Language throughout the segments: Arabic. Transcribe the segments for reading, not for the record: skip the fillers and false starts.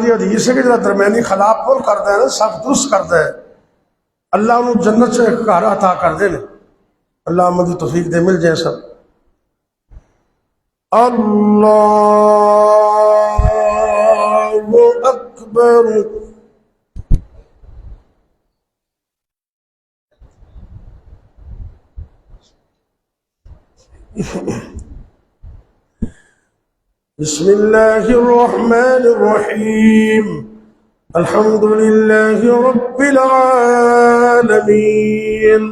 दी हदीस है कि जो दरम्यानी खिलाफ पुल करता है ना, सब दुरुस्त करता है, अल्लाह उन्होंने जन्नत से एक घर अता कर दे। अल्लाह मदी तौफीक दे, मिल जाए सब। अल्लाहु अकबर। बिस्मिल्लाहिर रहमानिर रहीम। अल्हम्दुलिल्लाहि रब्बिल आलमीन।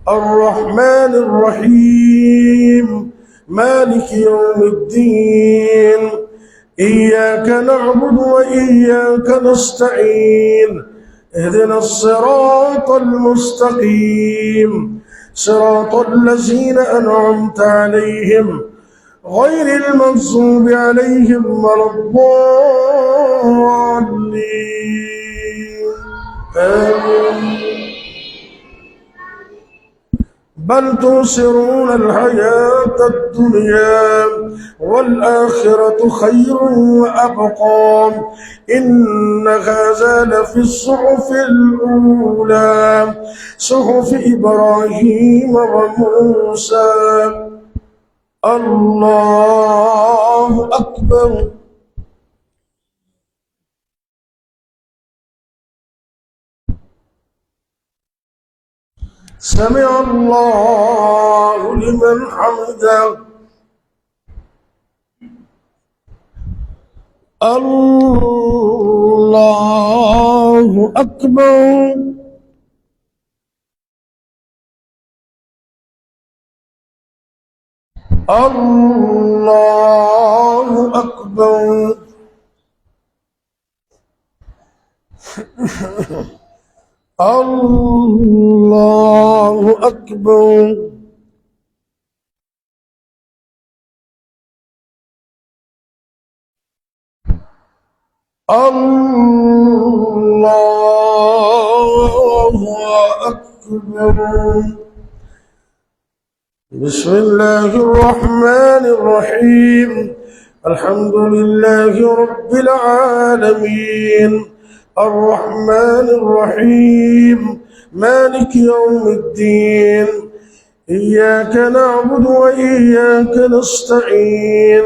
अर्रहमानिर रहीम। मालिक यौमिद्दीन। इय्याका नअबुदु व इय्याका नस्तईन। اهدنا الصراط المستقيم صراط الذين أنعمت عليهم غير المغضوب عليهم ولا الضالين. آمين. بل تؤثرون الحياة الدنيا والآخرة خير وأبقى. إن هذا لفي الصحف الأولى صحف إبراهيم وموسى. الله أكبر. سمع الله لمن حمده. الله أكبر. الله أكبر. الله أكبر. الله أكبر. بسم الله الرحمن الرحيم. الحمد لله رب العالمين. الرحمن الرحيم. مالك يوم الدين. إياك نعبد وإياك نستعين.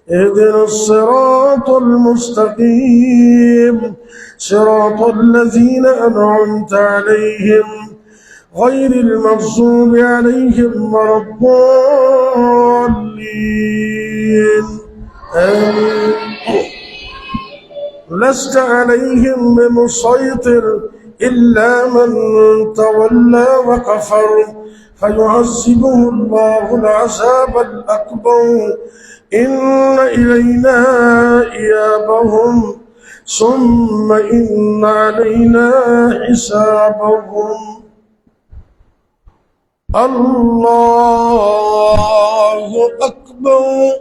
اهدنا الصراط المستقيم صراط الذين أنعمت عليهم غير المغضوب عليهم ولا الضالين. آمين. لست عليهم بمسيطر إلا من تولى وكفر فيعذبه الله العذاب الأكبر. إن إلينا إيابهم ثم إن علينا حسابهم. الله أكبر.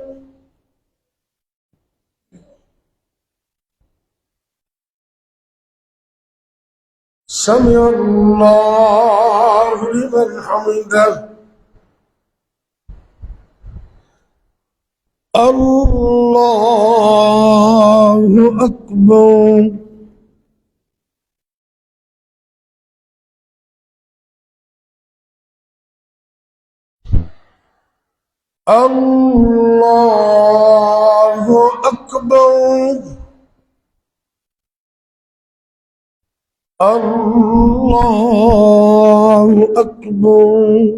سمع الله لمن حمده. الله أكبر. الله أكبر. الله أكبر.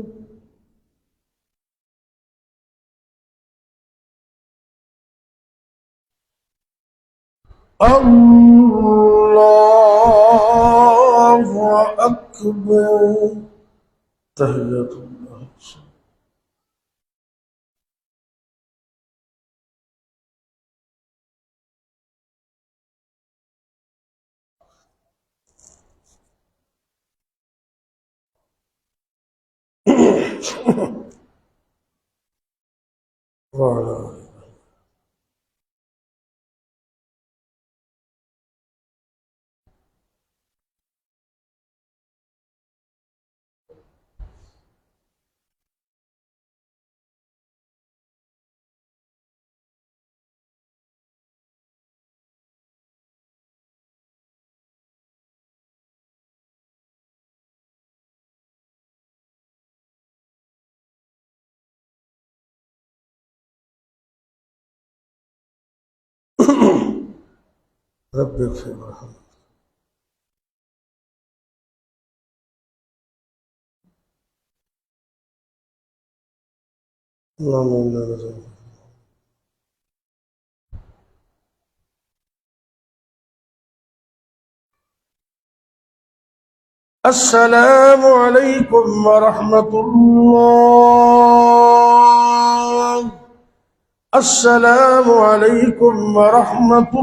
الله أكبر. تحية الله. وعلى रब्बि इग़फिर वरहम। अल्लाहुम्मा इन्ना नस्अलुका। अस्सलामु अलैकुम वरहमतुल्लाह। अस्सलामु अलैकुम वरहमतुल्लाह।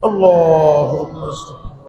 अल्लाहु अकबर।